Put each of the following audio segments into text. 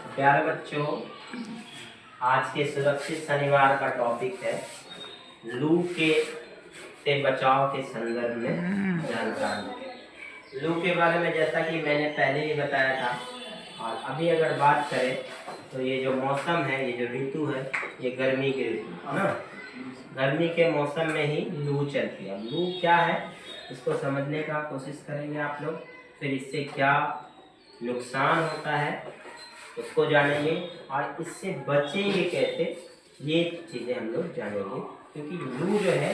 प्यारे बच्चों, आज के सुरक्षित शनिवार का टॉपिक है लू के से बचाव के संदर्भ में जानकारी। लू के बारे में जैसा कि मैंने पहले ही बताया था, और अभी अगर बात करें तो ये जो मौसम है, ये जो ऋतु है, ये गर्मी की ऋतु है ना। गर्मी के मौसम में ही लू चलती है। अब लू क्या है, इसको समझने का कोशिश करेंगे आप लोग। फिर इससे क्या नुकसान होता है उसको जानेंगे, और इससे बचेंगे कैसे, ये चीज़ें हम लोग जानेंगे। क्योंकि लू जो है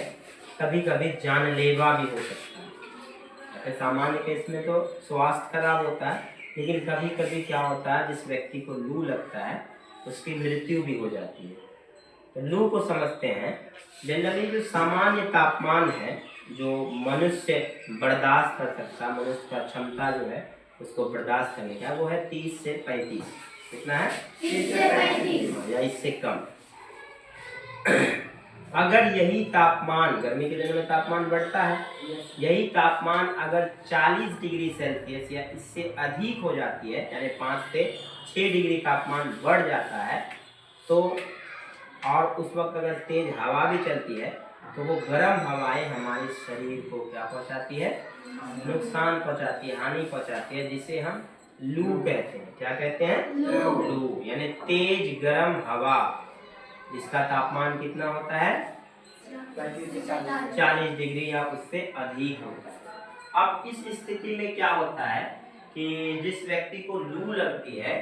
कभी कभी जानलेवा भी हो सकता है। सामान्य केस में तो स्वास्थ्य खराब होता है, लेकिन कभी कभी क्या होता है, जिस व्यक्ति को लू लगता है उसकी मृत्यु भी हो जाती है। तो लू को समझते हैं। जनरली जो सामान्य तापमान है, जो मनुष्य बर्दाश्त कर सकता, मनुष्य का क्षमता जो है उसको बर्दाश्त करने का, वो है 30 से 35। कितना है? 30 से 35 या इससे कम। अगर यही तापमान, गर्मी के दिनों में तापमान बढ़ता है, यही तापमान अगर 40 डिग्री सेल्सियस या इससे अधिक हो जाती है, यानी 5 से 6 डिग्री तापमान बढ़ जाता है, तो और उस वक्त अगर तेज हवा भी चलती है, तो वो गर्म हवाएं हमारे शरीर को क्या पहुंचाती है? नुकसान पहुंचाती है, हानि पहुंचाती है, जिसे हम लू कहते हैं। क्या कहते हैं? लू यानी तेज गर्म हवा, जिसका तापमान कितना होता है? 40 डिग्री या उससे अधिक होता है। अब इस स्थिति में क्या होता है कि जिस व्यक्ति को लू लगती है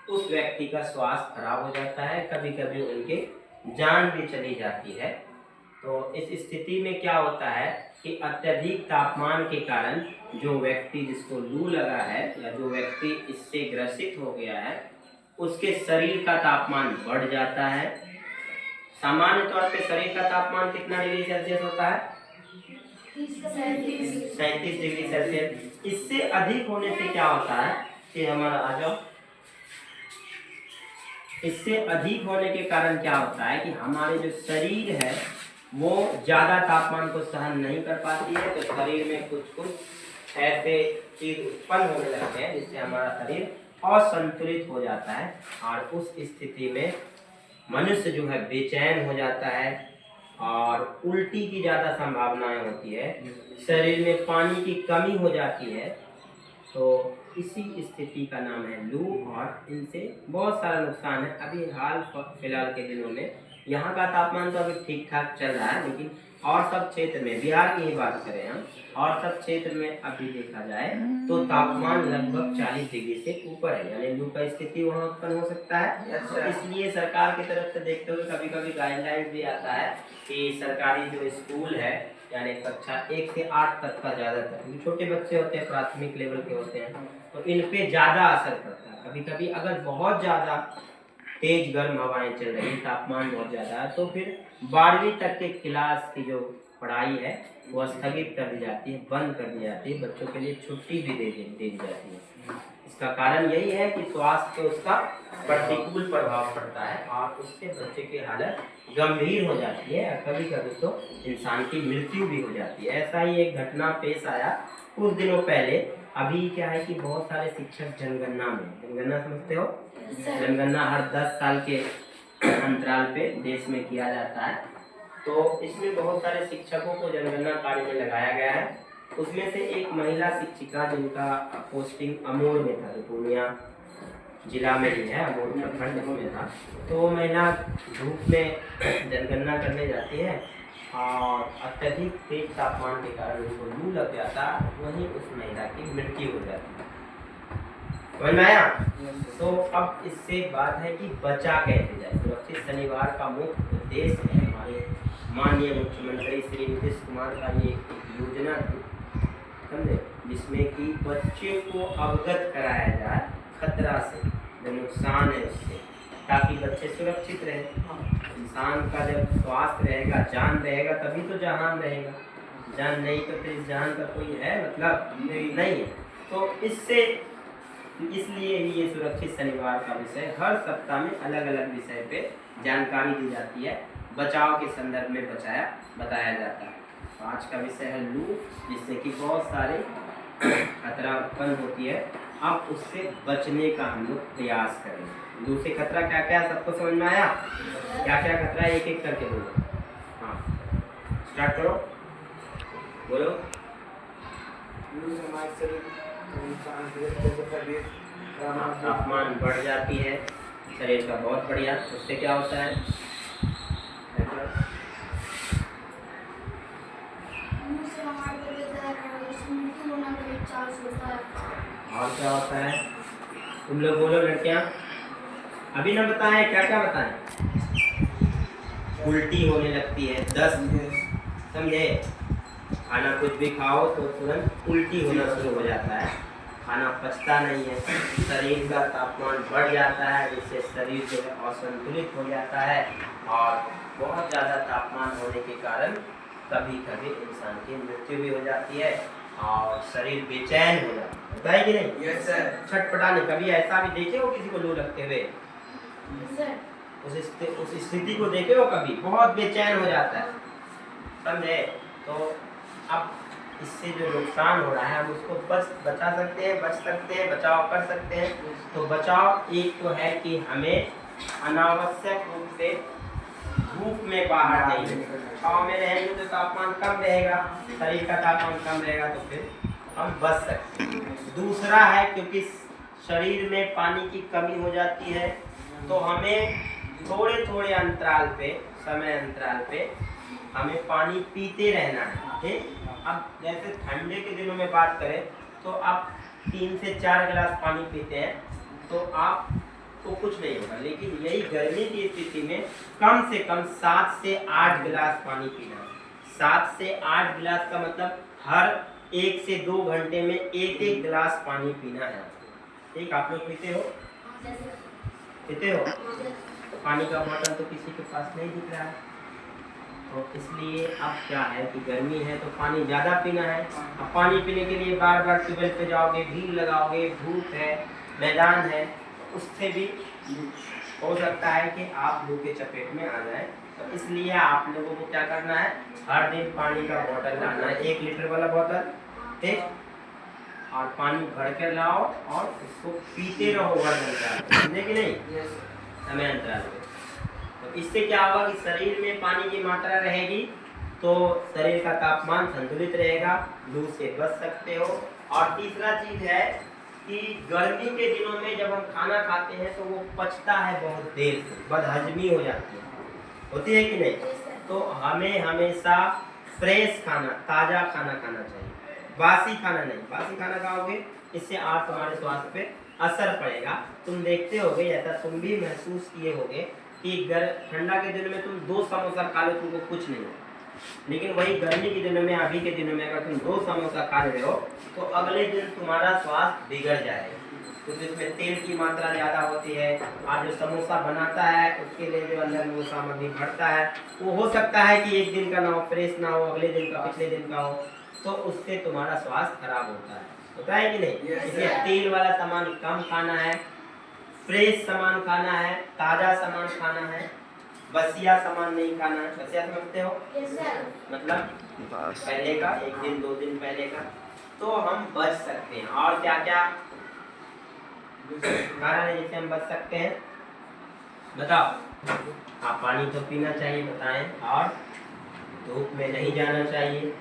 उस व्यक्ति का स्वास्थ्य खराब हो जाता है, कभी कभी उनके जान भी चली जाती है। तो इस स्थिति में क्या होता है कि अत्यधिक तापमान के कारण जो व्यक्ति, जिसको लू लगा है या जो व्यक्ति इससे ग्रसित हो गया है, उसके शरीर का तापमान बढ़ जाता है। सामान्य तौर पे शरीर का तापमान कितना डिग्री सेल्सियस होता है? 37 डिग्री सेल्सियस। इससे अधिक होने से क्या होता है कि हमारा, आ जाओ, इससे अधिक होने के कारण क्या होता है कि हमारे जो शरीर है वो ज़्यादा तापमान को सहन नहीं कर पाती है। तो शरीर में कुछ ऐसे चीज उत्पन्न होने लगते हैं जिससे हमारा शरीर असंतुलित हो जाता है, और उस स्थिति में मनुष्य जो है बेचैन हो जाता है और उल्टी की ज़्यादा संभावनाएं होती है, शरीर में पानी की कमी हो जाती है। तो इसी स्थिति का नाम है लू, और इनसे बहुत सारा नुकसान है। अभी हाल फिलहाल के दिनों में यहाँ का तापमान तो अभी ठीक ठाक चल रहा है, लेकिन और सब क्षेत्र में, बिहार की ही बात करें हम, और सब क्षेत्र में अभी देखा जाए तो तापमान लगभग 40 डिग्री से ऊपर है, यानी लू का स्थिति वहाँ उत्पन्न हो सकता है। तो इसलिए सरकार की तरफ से देखते हुए कभी कभी गाइडलाइंस भी आता है कि सरकारी जो स्कूल है, यानी कक्षा 1 से 8 तक का ज़्यादातर, क्योंकि छोटे बच्चे होते हैं, प्राथमिक लेवल के होते हैं, तो इन पे ज़्यादा असर पड़ता है। कभी कभी अगर बहुत ज़्यादा तेज गर्म हवाएं चल रही, तापमान बहुत ज़्यादा है, तो फिर 12वीं तक के क्लास की जो पढ़ाई है वो स्थगित कर दी जाती है, बंद कर दी जाती है, बच्चों के लिए छुट्टी भी दे दी जाती है। इसका कारण यही है कि स्वास्थ्य पे उसका प्रतिकूल प्रभाव पड़ता है और उससे बच्चे की हालत गंभीर हो जाती है, और कभी कभी तो इंसान की मृत्यु भी हो जाती है। ऐसा ही एक घटना पेश आया कुछ दिनों पहले। अभी क्या है कि बहुत सारे शिक्षक जनगणना में, जनगणना समझते हो? जनगणना हर 10 साल के अंतराल पे देश में किया जाता है। तो इसमें बहुत सारे शिक्षकों को जनगणना कार्य में लगाया गया है। उसमें से एक महिला शिक्षिका, जिनका पोस्टिंग अमोर में था, जो पूर्णिया जिला में ही है, अमोर प्रखंड में था, तो वो महिला धूप में जनगणना करने जाती है और अत्यधिक तेज तापमान के कारण उनको लू लग जाता, वहीं उस महिला की मृत्यु हो जाती है। समझ में आया? तो अब इससे बात है कि बचा कैसे जाए। सुरक्षित शनिवार का मुख्य उद्देश्य है, हमारे माननीय मुख्यमंत्री श्री नीतीश कुमार का ये एक योजना थी, समझे, जिसमें कि बच्चे को अवगत कराया जाए खतरा से, जो नुकसान है उससे, ताकि बच्चे सुरक्षित रहें। इंसान का जब स्वास्थ्य रहेगा, जान रहेगा, तभी तो जहान रहेगा। जान नहीं तो फिर इस जान का कोई है मतलब नहीं है। तो इसलिए ही ये सुरक्षित शनिवार का विषय हर सप्ताह में अलग अलग विषय पे जानकारी दी जाती है, बचाव के संदर्भ में बताया जाता है। आज का विषय है लू, जिससे कि बहुत सारे खतरा उत्पन्न होती है अब उससे बचने का हम लोग प्रयास करेंगे। लू से खतरा क्या क्या है सबको समझ में आया? क्या क्या खतरा है एक एक करके बोलो। हाँ स्टार्ट करो, बोलो। तापमान बढ़ जाती है शरीर का, बहुत बढ़िया। उससे क्या होता है? और क्या होता है? तुम लोग बोलो लड़कियां, अभी ना बताएं क्या क्या बताएं। उल्टी होने लगती है, दस्त, समझे? खाना कुछ भी खाओ तो तुरंत उल्टी होना शुरू हो जाता है, खाना पचता नहीं है, शरीर का तापमान बढ़ जाता है, जिससे शरीर जो है असंतुलित हो जाता है और बहुत ज़्यादा तापमान होने के कारण कभी कभी इंसान की मृत्यु भी हो जाती है और शरीर बेचैन हो जाता है कि नहीं? Yes sir. छटपटाने, कभी ऐसा भी देखे हो किसी को लू लगते हुए? उस स्थिति को देखे हो कभी? बहुत बेचैन हो जाता है, समझे? तो अब इससे जो नुकसान हो रहा है हम उसको बचा सकते हैं, बच सकते हैं, बचाव कर सकते हैं। तो बचाव एक तो है कि हमें अनावश्यक रूप से धूप में बाहर नहीं, छाँव में रहेंगे तो तापमान कम रहेगा, शरीर का तापमान कम रहेगा, तो फिर हम बच सकते हैं। दूसरा है क्योंकि शरीर में पानी की कमी हो जाती है तो हमें थोड़े थोड़े अंतराल पे, समय अंतराल पे हमें पानी पीते रहना है, ठीक? अब जैसे ठंडे के दिनों में बात करें तो आप 3 से 4 गिलास पानी पीते हैं तो आप तो कुछ नहीं होगा, लेकिन यही गर्मी की स्थिति में कम से कम 7 से 8 गिलास पानी पीना है। 7 से 8 गिलास का मतलब हर 1 से 2 घंटे में एक एक गिलास पानी पीना है, ठीक? आप लोग पीते हो? पीते हो? पानी का बोतल तो किसी के पास नहीं दिख रहा है, तो इसलिए अब क्या है कि गर्मी है तो पानी ज़्यादा पीना है। अब पानी पीने के लिए बार बार ट्यूबवेल पे जाओगे, भीड़ लगाओगे, धूप है, मैदान है, तो उससे भी हो सकता है कि आप लू के चपेट में आ जाए। तो इसलिए आप लोगों को क्या करना है, हर दिन पानी का बोतल लाना है, 1 लीटर वाला बोतल, ठीक? और पानी भर कर लाओ और उसको पीते रहो हर घंटा, समझे कि नहीं? समय अंतराल पे। तो इससे क्या होगा कि शरीर में पानी की मात्रा रहेगी तो शरीर का तापमान संतुलित रहेगा, लू से बच सकते हो। और तीसरा चीज है कि गर्मी के दिनों में जब हम खाना खाते हैं तो वो पचता है बहुत देर से, बदहजमी हो जाती है, होती है कि नहीं? तो हमें हमेशा फ्रेश खाना, ताज़ा खाना खाना चाहिए, बासी खाना नहीं। बासी खाना खाओगे इससे आप तुम्हारे स्वास्थ्य पे असर पड़ेगा। तुम देखते होगे, ऐसा तुम भी महसूस किए होगे कि ठंडा के दिनों में तुम 2 समोसा खा लो तुमको कुछ नहीं होगा, लेकिन वही गर्मी के दिनों में, अभी के दिनों में अगर तुम 2 समोसा खा रहे हो तो अगले दिन तुम्हारा स्वास्थ्य बिगड़ जाएगा, क्योंकि उसमें तेल की मात्रा ज़्यादा होती है। और जो समोसा बनाता है उसके लिए जो अंदर में वो सामग्री भरता है वो हो सकता है कि एक दिन का ना हो, फ्रेश ना हो, अगले दिन का, पिछले दिन का हो, तो उससे तुम्हारा स्वास्थ्य खराब होता है कि नहीं? इसलिए तेल वाला सामान कम खाना है, फ्रेश सामान खाना है, ताज़ा सामान खाना है, बसिया सामान नहीं खाना है। बसिया समझते हो? मतलब पहले का, 1 दिन 2 दिन पहले का, तो हम बच सकते हैं। और क्या क्या कारण है जिससे हम बच सकते हैं, बताओ? आप पानी तो पीना चाहिए, बताएं, और धूप में नहीं जाना चाहिए,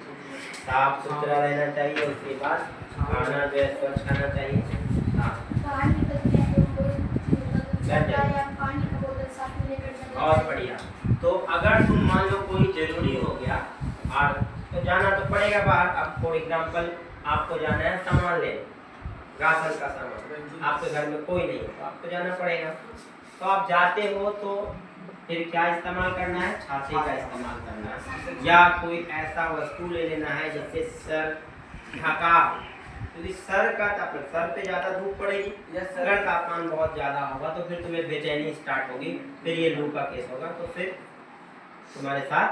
साफ सुथरा रहना चाहिए, उसके बाद खाना जो है स्वच्छ खाना चाहिए। हाँ, और बढ़िया। तो अगर तुम मान लो कोई जरूरी हो गया और तो जाना तो पड़ेगा बाहर। अब फॉर एग्जाम्पल आपको जाना है सामान लेने, राशन का सामान, आपके घर में कोई नहीं हो तो आपको जाना पड़ेगा। तो आप जाते हो तो फिर क्या इस्तेमाल करना है? छाते का इस्तेमाल करना है, या कोई ऐसा वस्तु ले लेना है जिससे सर ढका, क्योंकि सर पे ज़्यादा धूप पड़ेगी, अगर तापमान बहुत ज़्यादा होगा तो फिर तुम्हें बेचैनी स्टार्ट होगी, फिर ये लू का केस होगा, तो फिर तुम्हारे साथ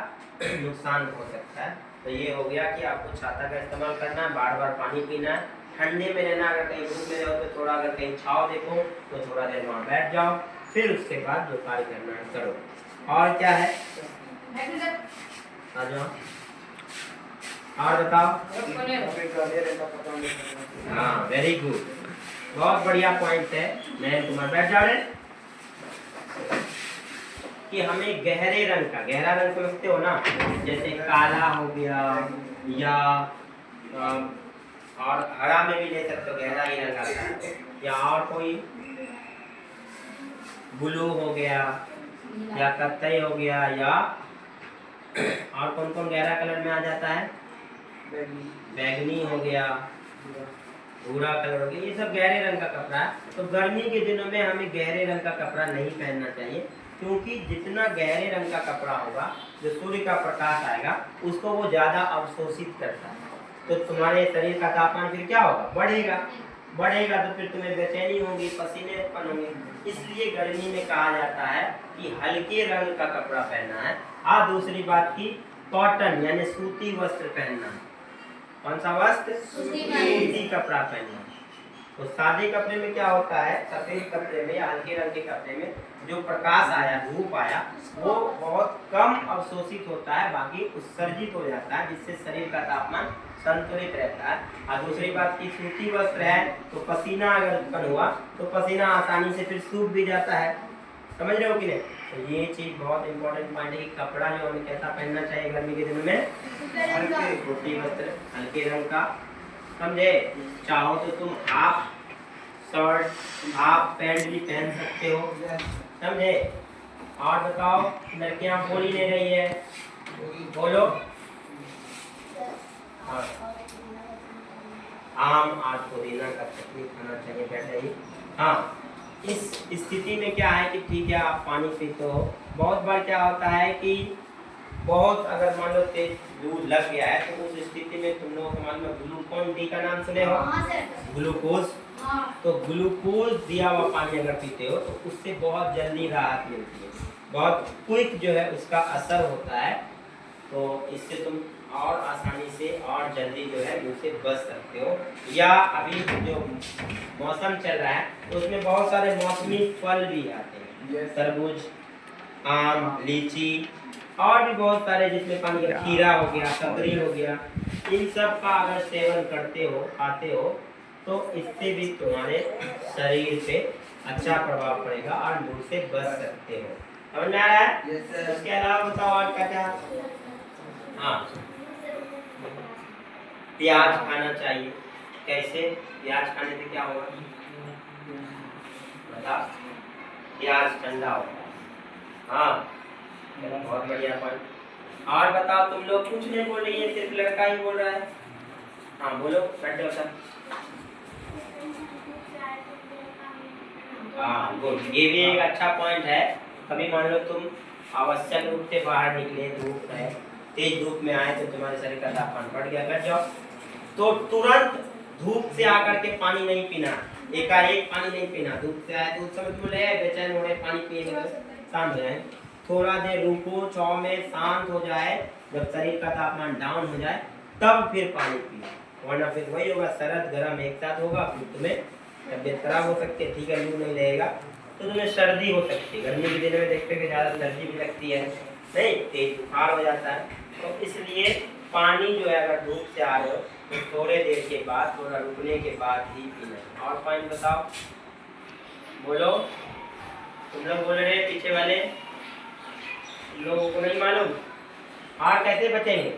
नुकसान हो सकता है। तो ये हो गया कि आपको छाता का इस्तेमाल करना है, बार बार पानी पीना है, ठंडे में रहना, अगर कहीं धूप में रहो तो थोड़ा, अगर कहीं छाँव देखो तो थोड़ा देर वहाँ बैठ जाओ, फिर उसके बाद जो कार्य करना है करो। और क्या है? आ जाओ और बताओ। हाँ, वेरी गुड। बहुत बढ़िया पॉइंट है। नयन कुमार बैठ जाओ रे। कि हमें गहरे रंग का, गहरा रंग समझते हो ना, जैसे काला हो गया या और हरा में भी ले सकते हो, गहरा ही रंग आता है, या और कोई ब्लू हो गया या कत्थई हो गया, या और कौन कौन गहरा कलर में आ जाता है, बैगनी हो गया, भूरा कलर हो गया, ये सब गहरे रंग का कपड़ा है। तो गर्मी के दिनों में हमें गहरे रंग का कपड़ा नहीं पहनना चाहिए, क्योंकि जितना गहरे रंग का कपड़ा होगा, जो सूर्य का प्रकाश आएगा उसको वो ज़्यादा अवशोषित करता है, तो तुम्हारे शरीर का तापमान फिर क्या होगा, बढ़ेगा तो फिर तुम्हें बेचैनी होगी, पसीने उत्पन्न होंगे। इसलिए गर्मी में कहा जाता है कि हल्के रंग का कपड़ा पहनना है। दूसरी बात की कॉटन यानी सूती वस्त्र पहनना है। कौन सा वस्त्र? सूती कपड़ा पहनना। तो सादे कपड़े में क्या होता है, सफेद कपड़े में या हल्के रंग के कपड़े में जो प्रकाश आया, धूप आया, वो बहुत कम अवशोषित होता है, बाकी उत्सर्जित हो जाता है, जिससे शरीर का तापमान संतुलित रहता है। और दूसरी बात की सूती वस्त्र है तो पसीना अगर उत्पन्न हुआ तो पसीना आसानी से फिर सूख भी जाता है। समझ रहे हो कि नहीं? तो ये चीज बहुत इंपॉर्टेंट पॉइंट है कि कपड़ा जो हमें कैसा पहनना चाहिए गर्मी के दिनों में, सूती वस्त्र हल्के रंग का। समझे? चाहो तो तुम हाफ शर्ट हाफ पैंट भी पहन सकते हो। समझे? और बताओ, लड़कियां बोल ही नहीं रही है, बोलो। आम और पुदीना का चटनी खाना चाहिए, बैठे ही। हाँ, इस स्थिति में क्या है कि ठीक है आप पानी पीते हो, बहुत बार क्या होता है कि बहुत अगर मान लो तेज लू लग गया है तो उस स्थिति में तुम लोगों को मालूम है ग्लूकोन डी का नाम सुने हो? ग्लूकोज। तो ग्लूकोज दिया हुआ पानी अगर पीते हो तो उससे बहुत जल्दी राहत मिलती है, बहुत क्विक जो है उसका असर होता है। तो इससे तुम और आसानी से और जल्दी जो है उससे बच सकते हो। या अभी जो मौसम चल रहा है उसमें बहुत सारे मौसमी फल भी आते हैं, तरबूज, आम, लीची और भी बहुत सारे, जिसमें पानी का खीरा हो गया, ककड़ी हो गया, इन सब का अगर सेवन करते हो, खाते हो, तो इससे भी तुम्हारे शरीर पे अच्छा प्रभाव पड़ेगा और लू से बच सकते हो। समझ में आ रहा है? उसके अलावा बताओ और क्या क्या? हाँ, प्याज खाना चाहिए। कैसे? प्याज खाने से क्या होगा बताओ? प्याज ठंडा होगा। हाँ, बहुत बढ़िया पॉइंट। और बताओ, तुम लोग कुछ नहीं बोल रही है, सिर्फ लड़का ही बोल रहा है। हाँ बोलो, बैठ जाओ सर। हाँ गुड, ये भी एक अच्छा पॉइंट है। कभी मान लो तुम आवश्यक रूप से बाहर निकले, धूप है, तेज धूप में आए तो तुम्हारे शरीर का तापमान बढ़ गया, बैठ जाओ, तो तुरंत धूप से आकर के पानी नहीं पीना, एकाएक पानी नहीं पीना। धूप से आए तो उस समय तुम ले बेचैन हो रहे, पानी पिएंगे तो शांत हो जाए, थोड़ा देर रुको, 6 में शांत हो जाए, जब शरीर का तापमान डाउन हो जाए तब फिर पानी पिए, वरना फिर वही होगा, शरद गर्म एक साथ होगा, फिर तुम्हें तबियत खराब हो सकती है। ठीक है, लू नहीं रहेगा तो तुम्हें सर्दी हो सकती है। गर्मी के दिनों में देखते हैं ज़्यादा सर्दी भी लगती है, नहीं तेज बुखार हो जाता है। तो इसलिए पानी जो है अगर धूप से आ रहे हो तो थोड़े देर के बाद, थोड़ा रुकने के बाद ही पीना। और पॉइंट बताओ, बोलो, तुम लोग बोल रहे पीछे वाले लोगों को नहीं मालूम। और कैसे बचेंगे?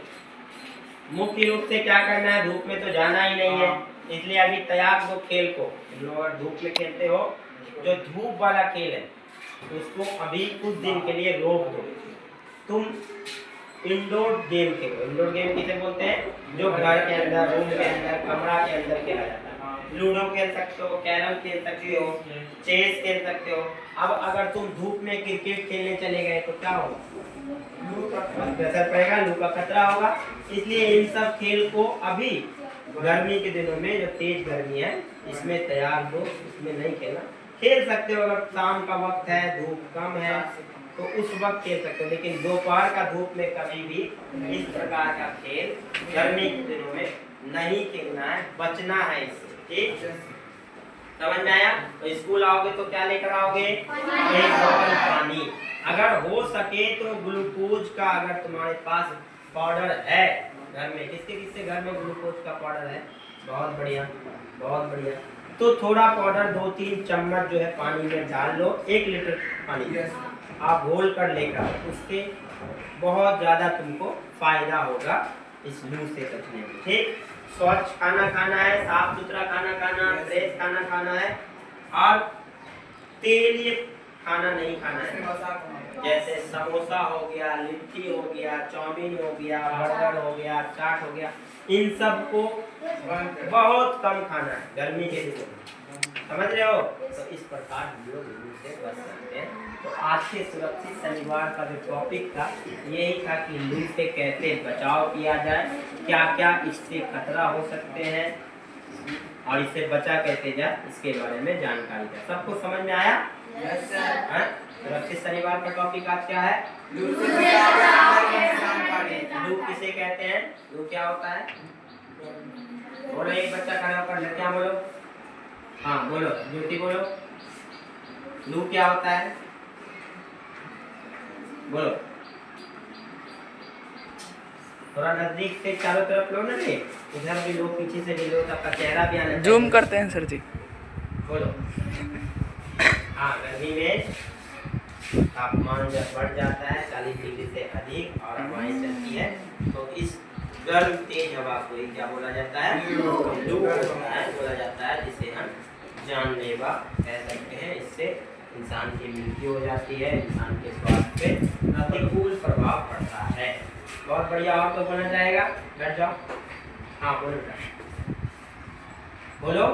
मुख्य रूप से क्या करना है, धूप में तो जाना ही नहीं है, इसलिए अभी तैयार दो खेल को। तुम लोग अगर धूप में खेलते हो, जो धूप वाला खेल है उसको अभी कुछ दिन के लिए रोक दो। तुम इंडोर गेम खेलो। इंडोर गेम किसे बोलते हैं? जो घर के अंदर, रूम के अंदर, कमरा के अंदर खेला जाता है। लूडो खेल सकते हो, कैरम खेल सकते हो, चेस खेल सकते हो। अब अगर तुम धूप में क्रिकेट खेलने चले गए तो क्या होगा? लू का असर पड़ेगा, लू का खतरा होगा। इसलिए इन सब खेल को अभी गर्मी के दिनों में, जो तेज गर्मी है, इसमें तैयार हो, इसमें नहीं खेलना। खेल सकते हो अगर शाम का वक्त है, धूप कम है तो उस वक्त खेल सकते हो, लेकिन दोपहर का धूप में कभी भी इस प्रकार का खेल गर्मी के दिनों में नहीं खेलना है, बचना है इससे। ठीक, समझ में आया? तो स्कूल आओगे तो क्या लेकर आओगे? एक बोतल पानी। अगर हो सके तो ग्लूकोज का, अगर तुम्हारे पास पाउडर है घर में, किसके किसके घर में ग्लूकोज का पाउडर है? बहुत बढ़िया, बहुत बढ़िया। तो थोड़ा पाउडर 2-3 चम्मच जो है पानी में डाल लो, 1 लीटर पानी आप घोल कर लेकर, उससे बहुत ज़्यादा तुमको फायदा होगा इस लू से बचने में। ठीक, स्वच्छ खाना खाना है, साफ सुथरा खाना खाना, फ्रेश खाना खाना है, और तेलीय खाना नहीं खाना है। जैसे समोसा हो गया, लिट्टी हो गया, चाउमीन हो गया, बर्गर हो गया, चाट हो गया, इन सब को बहुत कम खाना है गर्मी के दिन, समझ रहे हो। तो इस प्रकार हम लोग लू से बच सकते हैं। तो आज के सुरक्षित शनिवार का जो टॉपिक था यही था कि लू से कैसे बचाव किया जाए, क्या क्या इससे खतरा हो सकते हैं और इससे बचा कैसे जाए, इसके बारे में जानकारी था। सबको समझ में आया? Yes sir. सुरक्षित शनिवार का टॉपिक आज क्या है? लू किसे कहते हैं? लू क्या होता है? बोलो, एक बच्चा खड़ा होकर लड़कियां बोलो, हाँ बोलो, ज्योति बोलो, लू क्या होता है? बोलो, थोड़ा नजदीक से चारों तरफ लो ना रे, इधर भी लो, पीछे से भी लो, सबका चेहरा भी आना। जूम करते हैं सर जी। बोलो, हाँ, गर्मी में तापमान जब बढ़ जाता है 40 डिग्री से अधिक और हवाएं चलती है, तो इस गर्म तेज हवा को क्या बोला जाता है? लू बोला जाता है, जिसे हम जानलेवा कह सकते हैं। इससे इंसान की मृत्यु हो जाती है, इंसान के स्वास्थ्य पे प्रतिकूल प्रभाव पड़ता है। बहुत बढ़िया, और तो बोलना चाहेगा? बैठ जाओ, हाँ बोलो बोलो,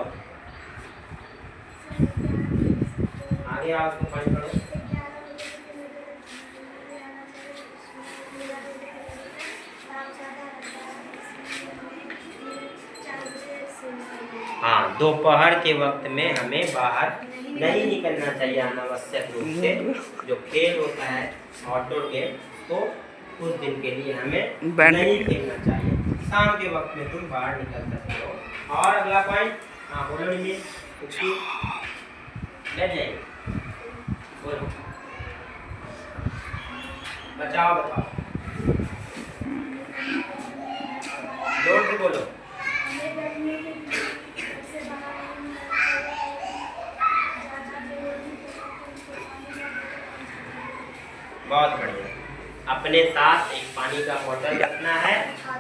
आगे आओ, उसको पानी पढ़ो। हाँ, दोपहर के वक्त में हमें बाहर नहीं निकलना चाहिए अनावश्यक रूप से। जो खेल होता है आउटडोर गेम, तो कुछ दिन के लिए हमें नहीं खेलना चाहिए। शाम के वक्त में तुम बाहर निकल सकते हो। और अगला पॉइंट, हाँ बोलो निमित, बैठ जाइए, बोलो, बचाओ बताओ, जोर से बोलो। बहुत बढ़िया, अपने साथ एक पानी का बोतल रखना है,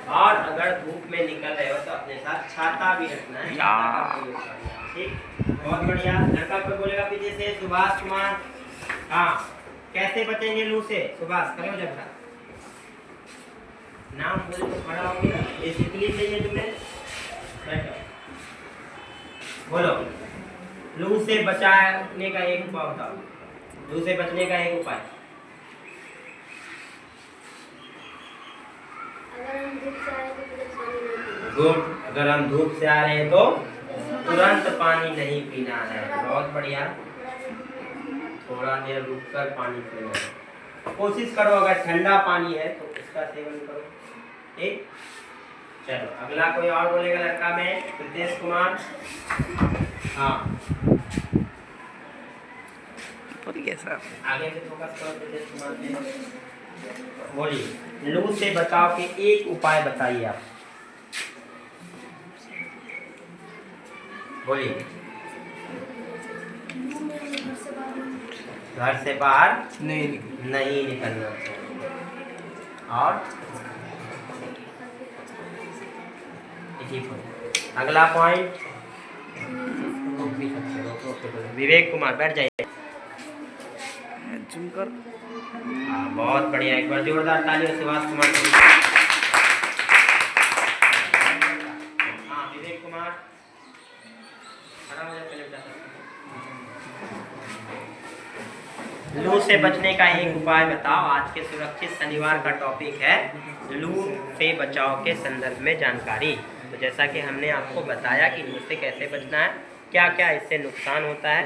और अगर धूप में निकल रहे हो तो अपने साथ छाता भी रखना है, छाता का प्रयोग करना है। ठीक, बहुत बढ़िया। लड़का कोई बोलेगा पीछे से? सुभाष कुमार, हाँ, कैसे बचेंगे लू से? सुभाष करो जब नाम बोले तो खड़ा हो गया, डिसिप्लिन चाहिए तुम्हें, बैठो, बोलो, लू से बचाने का एक उपाय बताओ। लू से बचने का एक उपाय। गुड, अगर हम धूप से आ रहे हैं तो तुरंत पानी नहीं पीना है। बहुत बढ़िया, थोड़ा देर रुककर पानी पीना है। कोशिश करो अगर ठंडा पानी है तो उसका सेवन करो। ठीक, चलो अगला कोई और बोलेगा? लड़का में प्रीतेश कुमार, हाँ बोलिए सर। आगे से फोकस करो प्रीतेश कुमार पे, बोलिए, लू से बचाव के एक उपाय बताइए आप, बोलिए। घर से बाहर नहीं निकलना चाहिए। और अगला पॉइंट, विवेक कुमार बैठ जाइए। बहुत बढ़िया, एक बार जोरदार तालियों से सुभाष कुमार को। हाँ विवेक कुमार, खड़ा हो जाए पहले। लू से बचने का एक उपाय बताओ। आज के सुरक्षित शनिवार का टॉपिक है लू से बचाव के संदर्भ में जानकारी। तो जैसा कि हमने आपको बताया कि लू से कैसे बचना है, क्या क्या इससे नुकसान होता है,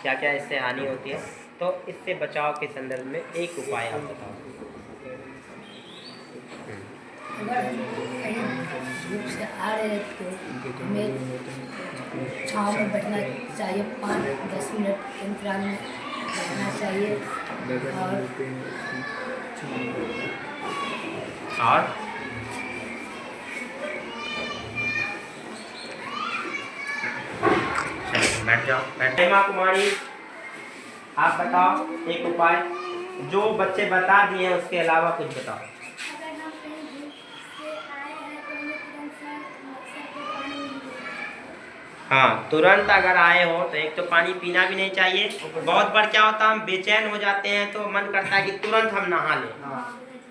क्या क्या इससे हानि होती है, तो इससे बचाव के संदर्भ में एक उपाय आप बताओ। अगर कहीं धूप से आ रहे हैं तो हमें छाँव में बैठना चाहिए, 5-10 मिनट के अंतराल में बैठना चाहिए। और बैठ जाओ। हेमा कुमारी, आप बताओ एक उपाय जो बच्चे बता दिए हैं उसके अलावा कुछ बताओ। अगर हम कहीं धूप से आए हैं तो हमें तुरंत सर पे पानी नहीं देना। हाँ, तुरंत अगर आए हो तो एक तो पानी पीना भी नहीं चाहिए। बहुत बार क्या होता है, हम बेचैन हो जाते हैं तो मन करता है कि तुरंत हम नहा लें।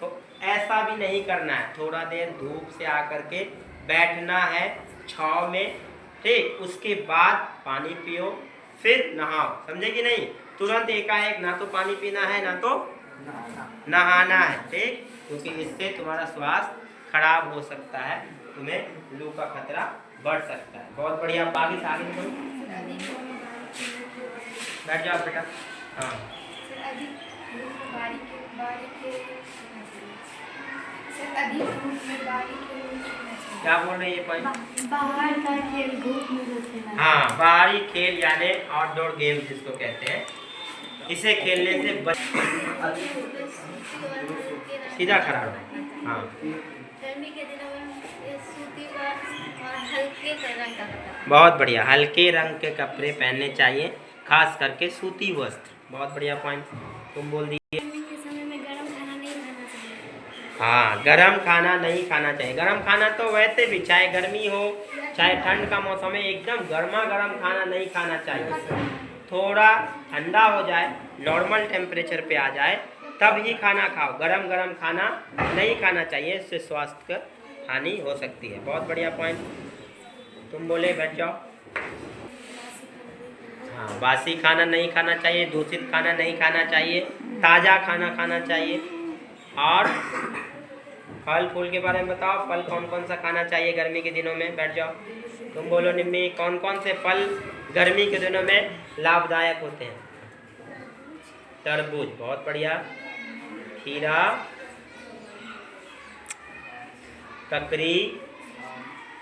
तो ऐसा भी नहीं करना है, थोड़ा देर धूप से आकर के बैठना है छाँव में, ठीक। उसके बाद पानी पियो, फिर नहाओ, समझे कि नहीं। तुरंत एकाएक ना तो पानी पीना है ना तो नहाना है, ठीक। क्योंकि इससे तुम्हारा स्वास्थ्य खराब हो सकता है, तुम्हें लू का खतरा बढ़ सकता है। बहुत बढ़िया, आगे से आगे बढ़ो। बैठ जाओ बेटा। हाँ, क्या बोल रहे हैं ये पॉइंट? बाहर का खेल धूप में जो खेलना। हाँ, बाहरी खेल यानी आउटडोर गेम जिसको कहते हैं, इसे खेलने से सीधा खड़ा रहो। हाँ, गर्मी के दिनों में ये सूती और हल्के रंग का कपड़ा। बहुत बढ़िया, हल्के रंग के कपड़े पहनने चाहिए, खास करके सूती वस्त्र। बहुत बढ़िया पॉइंट तुम बोल दिए। गर्मी के समय में गर्म खाना नहीं खाना चाहिए। हाँ, गरम खाना नहीं खाना चाहिए। गरम खाना तो वैसे भी चाहे गर्मी हो चाहे ठंड का मौसम है, एकदम गर्मा गर्म खाना नहीं खाना चाहिए। थोड़ा ठंडा हो जाए, नॉर्मल टेम्परेचर पे आ जाए तब ही खाना खाओ। गरम गरम खाना नहीं खाना चाहिए, इससे स्वास्थ्य का हानि हो सकती है। बहुत बढ़िया पॉइंट तुम बोले, बैठ जाओ। हाँ, बासी खाना नहीं खाना चाहिए, दूषित खाना नहीं खाना चाहिए, ताज़ा खाना खाना चाहिए। और फल फूल के बारे में बताओ, फल कौन कौन सा खाना चाहिए गर्मी के दिनों में? बैठ जाओ। तुम बोलो निम्मी, कौन कौन से फल गर्मी के दिनों में लाभदायक होते हैं? तरबूज, बहुत बढ़िया। खीरा, ककड़ी,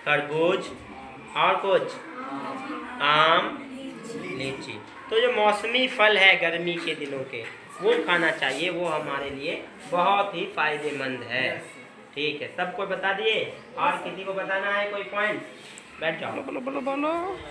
खरबूज, और कुछ आम, लीची। तो जो मौसमी फल है गर्मी के दिनों के, वो खाना चाहिए, वो हमारे लिए बहुत ही फायदेमंद है, ठीक है। सबको बता दिए? और किसी को बताना है कोई पॉइंट? बैठ जाओ। बोलो बोलो बोलो।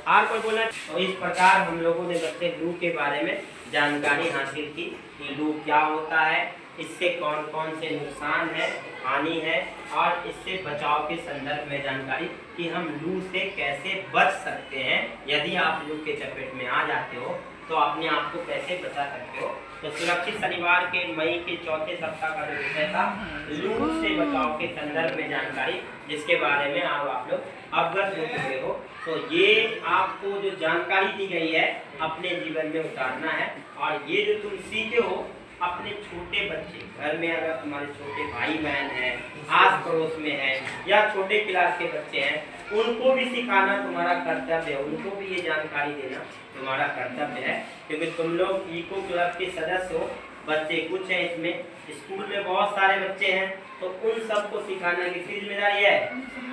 और कोई बोला? तो इस प्रकार हम लोगों ने बच्चे लू के बारे में जानकारी हासिल की कि लू क्या होता है, इससे कौन कौन से नुकसान है, हानि है, और इससे बचाव के संदर्भ में जानकारी कि हम लू से कैसे बच सकते हैं। यदि आप लू के चपेट में आ जाते हो तो अपने आप को कैसे बचा सकते हो। तो सुरक्षित शनिवार के मई के चौथे सप्ताह का जो विषय था लू से बचाव के संदर्भ में जानकारी, जिसके बारे में आप लोग अवगत हो चुके हो। तो ये आपको जो जानकारी दी गई है अपने जीवन में उतारना है। और ये जो तुम सीखे हो अपने छोटे बच्चे घर में, अगर तुम्हारे छोटे भाई बहन हैं, आस पड़ोस में हैं, या छोटे क्लास के बच्चे हैं, उनको भी सिखाना तुम्हारा कर्तव्य है, उनको भी ये जानकारी देना तुम्हारा कर्तव्य है। क्योंकि तुम लोग इको क्लब के सदस्य हो, बच्चे कुछ हैं इसमें, स्कूल में बहुत सारे बच्चे हैं, तो उन सबको सिखाना किसकी जिम्मेदारी है?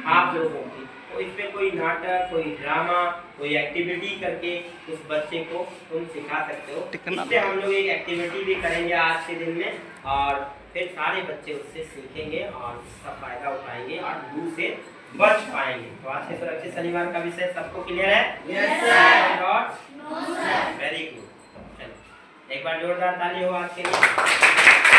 आप लोगों की। तो इसमें कोई नाटक, कोई ड्रामा, कोई एक्टिविटी करके उस बच्चे को तुम सिखा सकते हो। इससे हम लोग एक एक्टिविटी भी करेंगे आज के दिन में, और फिर सारे बच्चे उससे सीखेंगे और उसका फायदा उठाएंगे और लू से बच पाएंगे। तो आज के सुरक्षित शनिवार का विषय सबको क्लियर है? Yes sir. Very good. चलो एक बार जोरदार ताली हो आज के लिए।